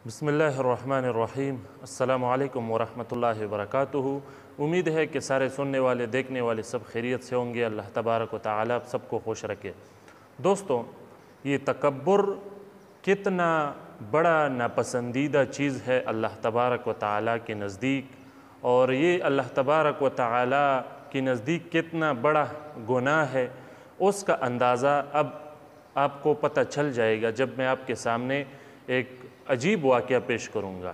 बिस्मिल्लाहिर्रहमानिर्रहीम। अस्सलामु अलैकुम वरहमतुल्लाहि वबरकातुहू। उम्मीद है कि सारे सुनने वाले देखने वाले सब खैरियत से होंगे। अल्लाह तबारक व तआला सबको खुश रखे। दोस्तों, ये तकब्बुर कितना बड़ा नापसंदीदा चीज़ है अल्लाह तबारक व तआला के नज़दीक, और ये अल्लाह तबारक व तआला के नज़दीक कितना बड़ा गुनाह है, उसका अंदाज़ा अब आपको पता चल जाएगा जब मैं आपके सामने एक अजीब वाक़या पेश करूँगा।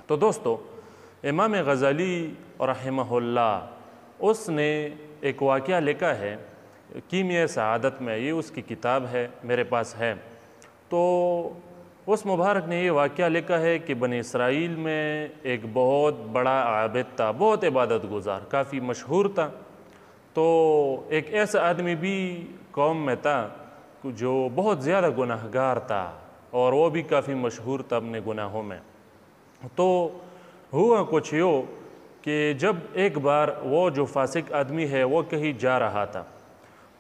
तो दोस्तों, इमाम गज़ाली रहमहुल्लाह उसने एक वाक़या लिखा है कीमिया सआदत में, ये उसकी किताब है, मेरे पास है। तो उस मुबारक ने ये वाक़या लिखा है कि बनी इसराइल में एक बहुत बड़ा आबिद था, बहुत इबादत गुज़ार, काफ़ी मशहूर था। तो एक ऐसा आदमी भी कौम में था जो बहुत ज़्यादा गुनाहगार था, और वो भी काफ़ी मशहूर था अपने गुनाहों में। तो हुआ कुछ यूँ कि जब एक बार वो जो फासिक आदमी है वो कहीं जा रहा था,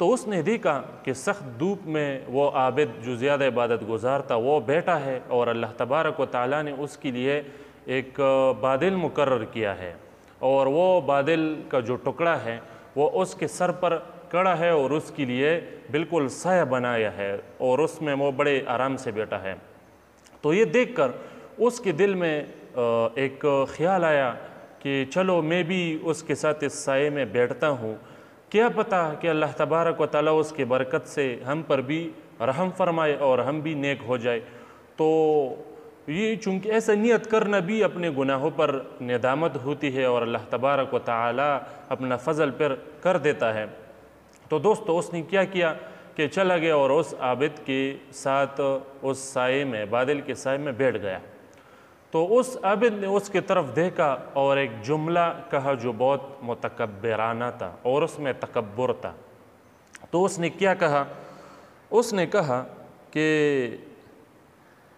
तो उसने देखा कि सख्त धूप में वो आबिद जो ज़्यादा इबादत गुज़ार था वो बैठा है, और अल्लाह तबारक व तआला ने उसके लिए एक बादल मुकर्रर किया है, और वो बादल का जो टुकड़ा है वो उसके सर पर खड़ा है और उसके लिए बिल्कुल साया बनाया है, और उसमें वो बड़े आराम से बैठा है। तो ये देखकर उसके दिल में एक ख़्याल आया कि चलो मैं भी उसके साथ इस साये में बैठता हूँ, क्या पता कि अल्लाह तबारक व तआला उसके बरकत से हम पर भी रहम फरमाए और हम भी नेक हो जाए। तो ये चूँकि ऐसा नियत करना भी अपने गुनाहों पर नदामत होती है, और अल्लाह तबारक व तआला अपना फ़ज़ल पर कर देता है। तो दोस्तों, उसने क्या किया कि चला गया और उस आबिद के साथ उस साये में, बादल के साये में बैठ गया। तो उस आबिद ने उसकी तरफ देखा और एक जुमला कहा जो बहुत मुतकब्बिराना था, और उसमें तकब्बुर था। तो उसने क्या कहा? उसने कहा कि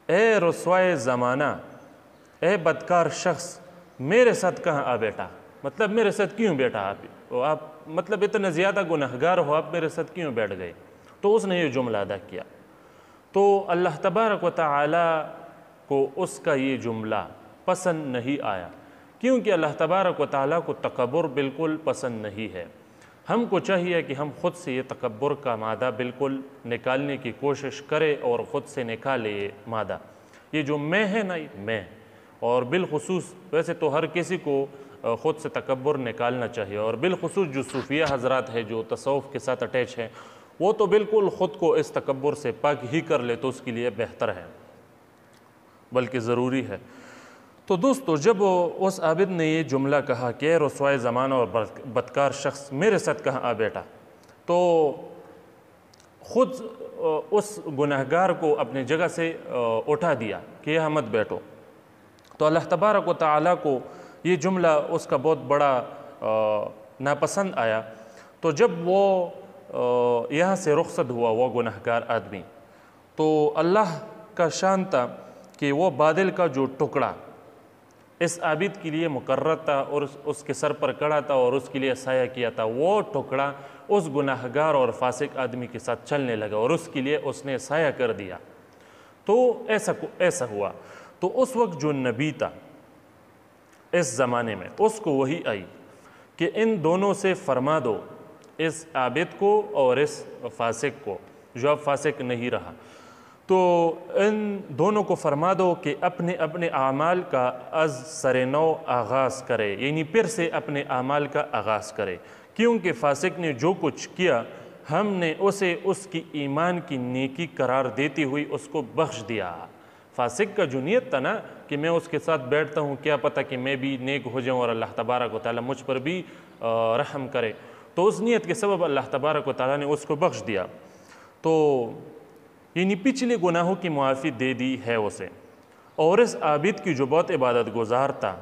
ए रुस्वाए ज़माना, ए बदकार शख्स, मेरे साथ कहाँ आ बैठा? मतलब मेरे साथ क्यों बैठा आप मतलब इतना ज़्यादा गुनहगार हो, आप मेरे साथ क्यों बैठ गए? तो उसने ये जुमला अदा किया। तो अल्लाह तबारक व तआला को उसका ये जुमला पसंद नहीं आया, क्योंकि अल्लाह तबारक व तआला को तकब्बुर बिल्कुल पसंद नहीं है। हमको चाहिए कि हम ख़ुद से ये तकब्बुर का मादा बिल्कुल निकालने की कोशिश करें और ख़ुद से निकाले ये मादा। ये जो मैं है ना, मैं, और बिलखुसूस वैसे तो हर किसी को ख़ुद से तकब्बुर निकालना चाहिए, और बिलखुसूस जो सूफिया हज़रात है जो तसव्वुफ़ के साथ अटैच हैं, वो तो बिल्कुल ख़ुद को इस तकब्बुर से पाक ही कर ले तो उसके लिए बेहतर है, बल्कि ज़रूरी है। तो दोस्तों, जब उस आबिद ने ये जुमला कहा कि रुस्वाए ज़माना और बदकार शख्स, मेरे साथ कहाँ आ बैठा, तो ख़ुद उस गुनहगार को अपनी जगह से उठा दिया कि यहाँ मत बैठो। तो अल्लाह तबारक व तआला को ये जुमला उसका बहुत बड़ा नापसंद आया। तो जब वो यहाँ से रुखसत हुआ वो गुनहगार आदमी, तो अल्लाह का शान था कि वो बादल का जो टुकड़ा इस आबिद के लिए मुकर्रर था और उसके सर पर खड़ा था और उसके लिए साया किया था, वो टुकड़ा उस गुनहगार और फासिक आदमी के साथ चलने लगा और उसके लिए उसने साया कर दिया। तो ऐसा हुआ। तो उस वक्त जो नबी था इस ज़माने में, उसको वही आई कि इन दोनों से फरमा दो, इस आबिद को और इस फासिक को जो अब फासिक नहीं रहा, तो इन दोनों को फरमा दो कि अपने अपने आमाल का अज़ सरे-नौ आगाज़ करे, यानी फिर से अपने आमाल का आगाज़ करे, क्योंकि फासिक ने जो कुछ किया हमने उसे उसकी ईमान की नेकी करार देती हुई उसको बख्श दिया। फासिक का जो नियत था ना कि मैं उसके साथ बैठता हूँ, क्या पता कि मैं भी नेक हो जाऊँ और अल्लाह तबारक व तआला मुझ पर भी रहम करे, तो उस नियत के सबब अल्लाह तबारक व तआला ने उसको बख्श दिया। तो यानी पिछले गुनाहों की मुआफ़ी दे दी है उसे। और इस आबिद की जो बहुत इबादत गुज़ार था,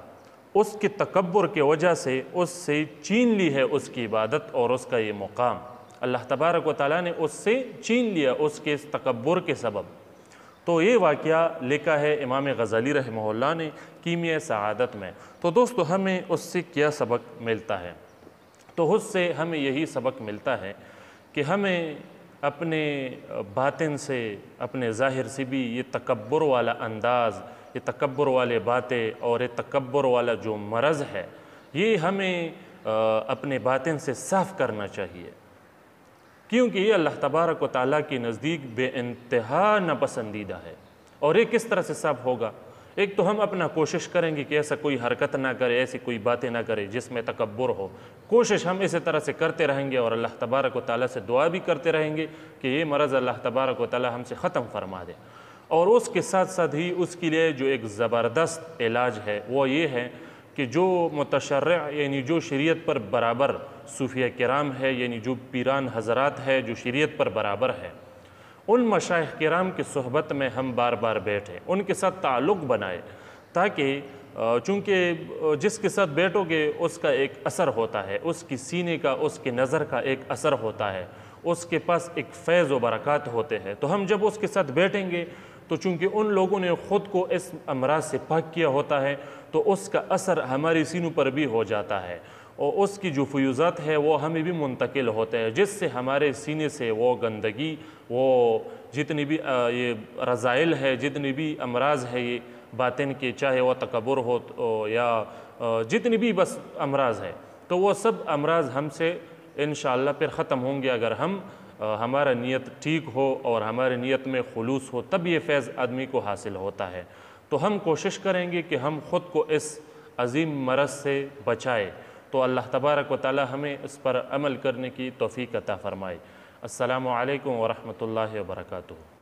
उसके तकब्बुर के वजह से उससे छीन ली है उसकी इबादत और उसका ये मुकाम, अल्लाह तबारक व तआला ने उससे छीन लिया उसके इस तकब्बुर के सबब। तो ये वाक़या लिखा है इमाम गज़ाली रहमहुल्लाह ने कीमिया सआदत में। तो दोस्तों, हमें उससे क्या सबक मिलता है? तो उससे हमें यही सबक मिलता है कि हमें اپنے باطن سے اپنے ظاہر سے بھی یہ تکبر والا انداز، یہ تکبر والے باتیں اور یہ تکبر والا جو مرض ہے، یہ ہمیں اپنے باطن سے صاف کرنا چاہیے، کیونکہ یہ اللہ تبارک و تعالیٰ کی نزدیک بے انتہا ناپسندیدہ ہے۔ اور یہ کس طرح سے صاف ہوگا؟ ایک تو ہم اپنا کوشش کریں گے کہ ایسا کوئی حرکت نہ کرے، ایسی کوئی باتیں نہ کرے جس میں تکبر ہو، کوشش ہم اسی طرح سے کرتے رہیں گے اور اللہ تبارک و تعالیٰ سے دعا بھی کرتے رہیں گے کہ یہ مرض اللہ تبارک و تعالیٰ ہم سے ختم فرما دے۔ اور اس کے ساتھ ساتھ ہی اس کے لیے جو ایک زبردست علاج ہے وہ یہ ہے کہ جو متشرع یعنی جو شریعت پر برابر صوفیہ کرام ہے، یعنی جو پیران حضرات ہے جو شریعت پر برابر ہے، ان مشائخ کرام کی صحبت میں ہم بار بار بیٹھیں، ان کے ساتھ تعلق بنائے، تاکہ چونکہ جس کے ساتھ بیٹھو گے اس کا ایک اثر ہوتا ہے، اس کی سینے کا، اس کی نظر کا ایک اثر ہوتا ہے، اس کے پاس ایک فیض و برکات ہوتے ہیں۔ تو ہم جب اس کے ساتھ بیٹھیں گے تو چونکہ ان لوگوں نے خود کو اس امراض سے پاک کیا ہوتا ہے تو اس کا اثر ہماری سینوں پر بھی ہو جاتا ہے، اور اس کی جو فیوزات ہے وہ ہمیں بھی منتقل ہوتے ہیں، جس سے ہمارے سینے سے وہ گندگی، وہ جتنی بھی یہ رذائل ہے، جتنی بھی امراض ہے یہ باطن کے، چاہے وہ تکبر ہو یا جتنی بھی بس امراض ہے، تو وہ سب امراض ہم سے انشاءاللہ پھر ختم ہوں گے اگر ہمارا نیت ٹھیک ہو اور ہمارے نیت میں خلوص ہو، تب یہ فیض آدمی کو حاصل ہوتا ہے۔ تو ہم کوشش کریں گے کہ ہم خود کو اس عظیم مرض سے بچائے، تو اللہ تبارک و تعالی ہمیں اس پر عمل کرنے کی توفیق عطا فرمائے۔ السلام علیکم ورحمۃ اللہ وبرکاتہ۔